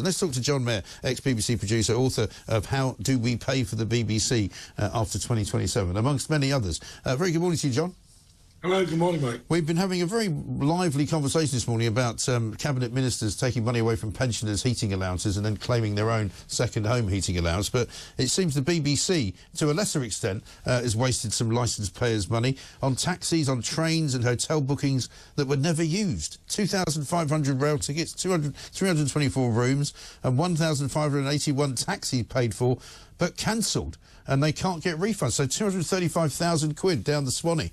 And let's talk to John Mayer, ex-BBC producer, author of How Do We Pay for the BBC After 2027, amongst many others. Very good morning to you, John. Hello, good morning, mate. We've been having a very lively conversation this morning about cabinet ministers taking money away from pensioners' heating allowances and then claiming their own second home heating allowance. But it seems the BBC, to a lesser extent, has wasted some licence payers' money on taxis, on trains and hotel bookings that were never used. 2,500 rail tickets, 324 rooms and 1,581 taxis paid for but cancelled. And they can't get refunds. So 235,000 quid down the Swanee.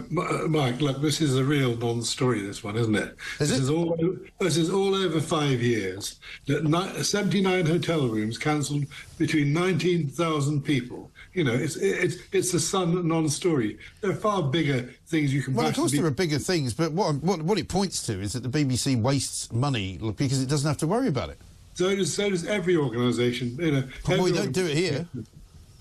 Mike, look, this is a real non-story, this one, isn't it? This is all over 5 years. 79 hotel rooms cancelled between 19,000 people. You know, it's a non-story. There are far bigger things you can. Well, of course there are bigger things, but what it points to is that the BBC wastes money because it doesn't have to worry about it. So does every organisation. You know, well, we don't do it here.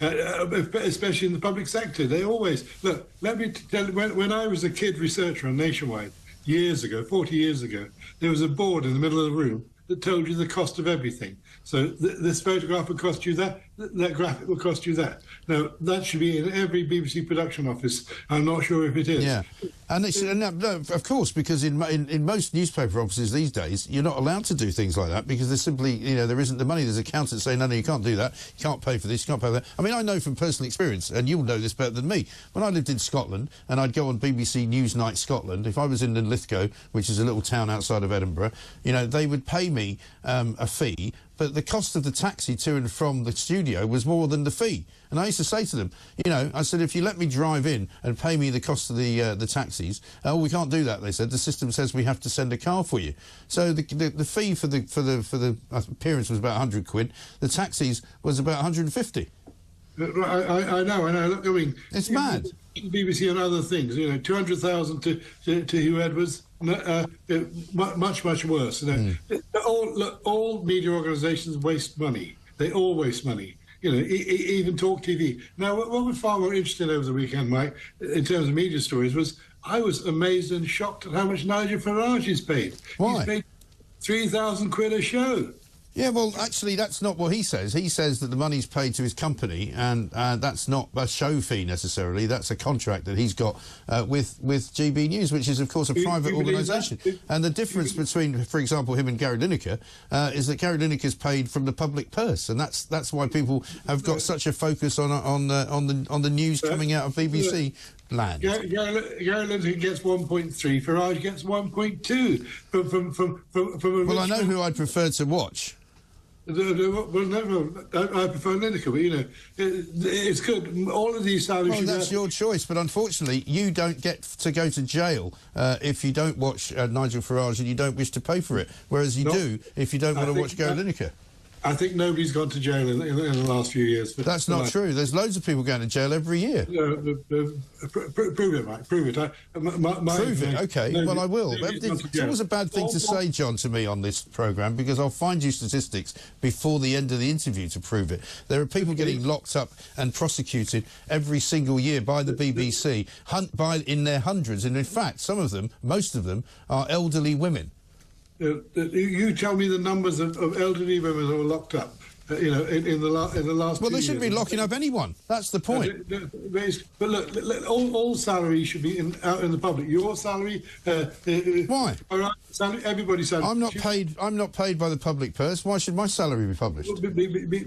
Especially in the public sector. They always... Look, let me tell you, when I was a kid researcher on Nationwide, years ago, 40 years ago, there was a board in the middle of the room that told you the cost of everything. So this photograph will cost you that, that graphic will cost you that. Now, that should be in every BBC production office. I'm not sure if it is. Yeah, and no, of course, because in most newspaper offices these days, you're not allowed to do things like that because there's simply, you know, there isn't the money. There's accountants saying, no, you can't do that. You can't pay for this, you can't pay for that. I mean, I know from personal experience, and you'll know this better than me, when I lived in Scotland and I'd go on BBC Newsnight Scotland, if I was in Linlithgow, which is a little town outside of Edinburgh, you know, they would pay me a fee, but the cost of the taxi to and from the studio was more than the fee. And I used to say to them, you know, I said, if you let me drive in and pay me the cost of the taxis, oh, we can't do that, they said. The system says we have to send a car for you. So the fee for the appearance was about 100 quid. The taxis was about 150. I know. Look, I mean, it's mad. BBC and other things, you know, 200,000 to Hugh Edwards, much worse. You know, all media organisations waste money. They all waste money. You know, even Talk TV. Now, what was far more interesting over the weekend, Mike, in terms of media stories, was I was amazed and shocked at how much Nigel Farage is paid. Why? He's paid 3,000 quid a show. Yeah, well, actually, that's not what he says. He says that the money's paid to his company, and that's not a show fee necessarily. That's a contract that he's got with GB News, which is, of course, a private organisation. And the difference between, for example, him and Gary Lineker is that Gary Lineker's paid from the public purse, and that's why people have got such a focus on the news coming out of BBC. Land. Gary Lineker gets 1.3, Farage gets 1.2 from well, I know who I'd prefer to watch. Well, no, I prefer Lineker, but, you know, it's good. All of these salaries... Well, that's your choice, but unfortunately, you don't get to go to jail if you don't watch Nigel Farage and you don't wish to pay for it, whereas you do if you don't want to watch Gary Lineker. I think nobody's gone to jail in the last few years. That's not true. There's loads of people going to jail every year. Prove it, Mike. Prove it. Prove it. OK. Well, I will. It's always a bad thing to say, John, to me on this programme, because I'll find you statistics before the end of the interview to prove it. There are people getting locked up and prosecuted every single year by the BBC, in their hundreds. And in fact, some of them, most of them, are elderly women. You tell me the numbers of elderly women who are locked up, you know, in the last 2 years. Well, they shouldn't be locking up anyone. That's the point. But look, all salaries should be out in the public. Your salary... Why? Everybody's salary... I'm not paid by the public purse. Why should my salary be published?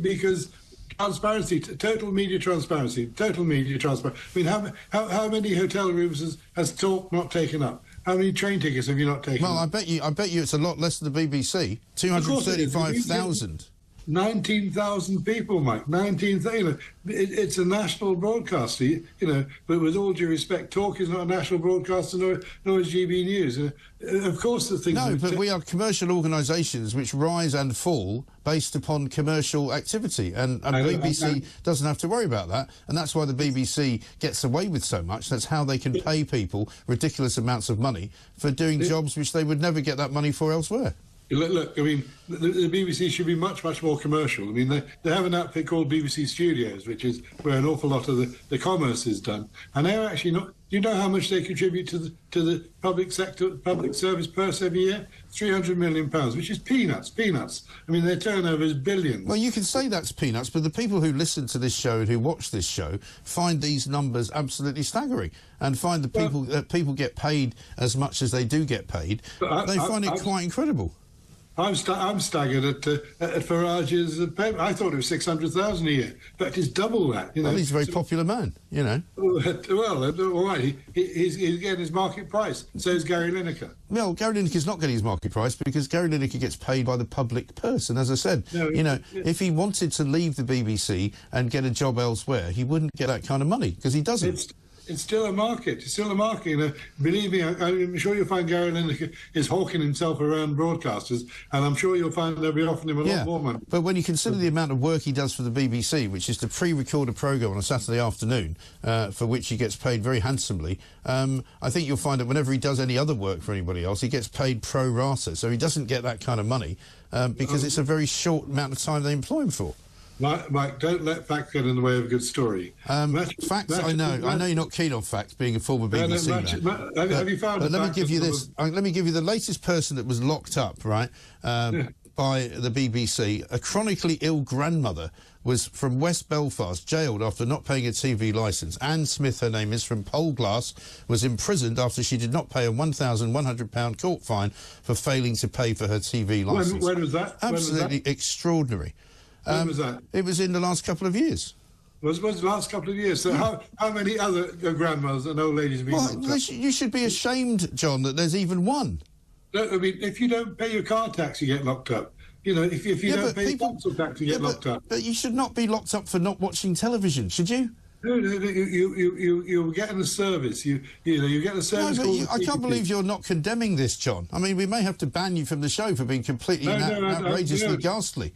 Because... Transparency, total media transparency. I mean, how many hotel rooms has Talk not taken up? How many train tickets have you not taken? Well, I bet you it's a lot less than the BBC. 235,000. 19,000 people, Mike. 19,000. You know, it's a national broadcaster. You know, but with all due respect, Talk is not a national broadcaster, nor is GB News. Of course, the thing. No, but we are commercial organisations which rise and fall based upon commercial activity, and the BBC doesn't have to worry about that, and that's why the BBC gets away with so much. That's how they can pay people ridiculous amounts of money for doing jobs which they would never get that money for elsewhere. Look, I mean, the BBC should be much more commercial. I mean, they have an outfit called BBC Studios, which is where an awful lot of the commerce is done, and they're actually not. Do you know how much they contribute to the public sector, public service purse every year? £300 million, which is peanuts. I mean, their turnover is billions. Well, you can say that's peanuts, but the people who listen to this show and who watch this show find these numbers absolutely staggering, and find the people that people get paid as much as they do get paid. They find it quite incredible. I'm staggered at Farage's payment. I thought it was 600,000 a year. In fact, it's double that. You know? Well, he's a very popular man, you know. Well, all right, he's getting his market price. So is Gary Lineker. Well, Gary Lineker's not getting his market price because Gary Lineker gets paid by the public purse. And as I said, if he wanted to leave the BBC and get a job elsewhere, he wouldn't get that kind of money because he doesn't. It's still a market. It's still a market. You know, believe me, I'm sure you'll find Gary Lineker is hawking himself around broadcasters, and I'm sure you'll find they'll be offering him a lot more money. But when you consider the amount of work he does for the BBC, which is to pre-record a programme on a Saturday afternoon, for which he gets paid very handsomely, I think you'll find that whenever he does any other work for anybody else, he gets paid pro rata. So he doesn't get that kind of money because it's a very short amount of time they employ him for. Mike, don't let facts get in the way of a good story. Facts, I know you're not keen on facts, being a former BBC man. Have you found? But let me give you this. Let me give you the latest person that was locked up, right, by the BBC. A chronically ill grandmother was from West Belfast, jailed after not paying a TV licence. Anne Smith, her name is, from Polglass, was imprisoned after she did not pay a £1,100 court fine for failing to pay for her TV licence. When was that? Absolutely extraordinary. When was that? It was in the last couple of years. Was the last couple of years. So how many other grandmothers and old ladies have been locked up? You should be ashamed, John, that there's even one. No, I mean, if you don't pay your car tax, you get locked up. You know, if you don't pay your council tax, you get locked up. But you should not be locked up for not watching television, should you? No, you're getting a service. You get a service. No, but I can't believe you're not condemning this, John. I mean, we may have to ban you from the show for being completely outrageously ghastly.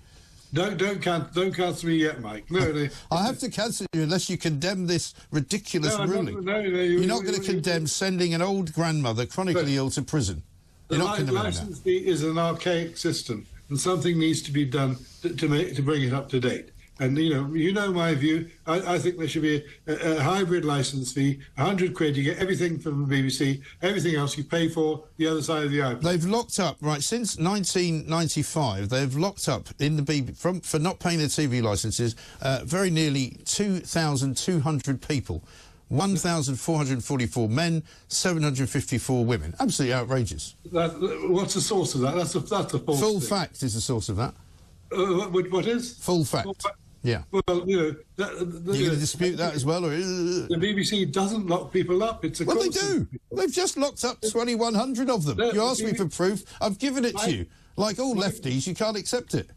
Don't cancel me yet, Mike. No. I have to cancel you unless you condemn this ridiculous ruling. You're not going to condemn sending an old grandmother chronically ill to prison. You're not condemning that. The licence fee is an archaic system, and something needs to be done to bring it up to date. And you know my view. I think there should be a hybrid licence fee, £100. You get everything from the BBC, everything else you pay for the other side of the aisle. They've locked up, right, since 1995. They've locked up in the BBC for not paying their TV licences very nearly 2,200 people. 1,444 men, 754 women. Absolutely outrageous. What's the source of that? That's a false Full thing. Fact is the source of that. What is? Full Fact. Yeah. Well, you're going to dispute that as well, or the BBC doesn't lock people up. It's a well, they do. They've just locked up 2,100 of them. You asked me for proof. I've given it to you. Like all lefties, you can't accept it.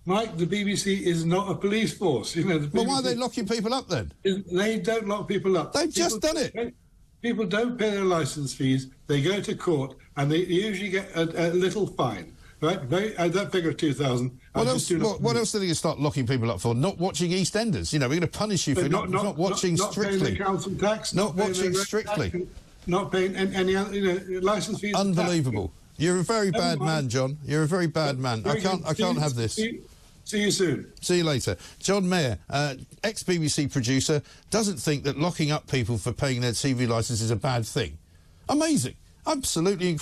Mike, the BBC is not a police force. Well, why are they locking people up then? They don't lock people up. They've just done it. People don't pay their licence fees. They go to court and they usually get a little fine. Right, that figure of 2,000. What else are they going to start locking people up for? Not watching EastEnders. We're going to punish you for not watching Strictly. Not paying the council tax. Not watching Strictly. Not paying any other licence fees. Unbelievable. You're a very bad man, John. You're a very bad man. I can't have this. See you soon. See you later. John Mayer, ex-BBC producer, doesn't think that locking up people for paying their TV licence is a bad thing. Amazing. Absolutely incredible.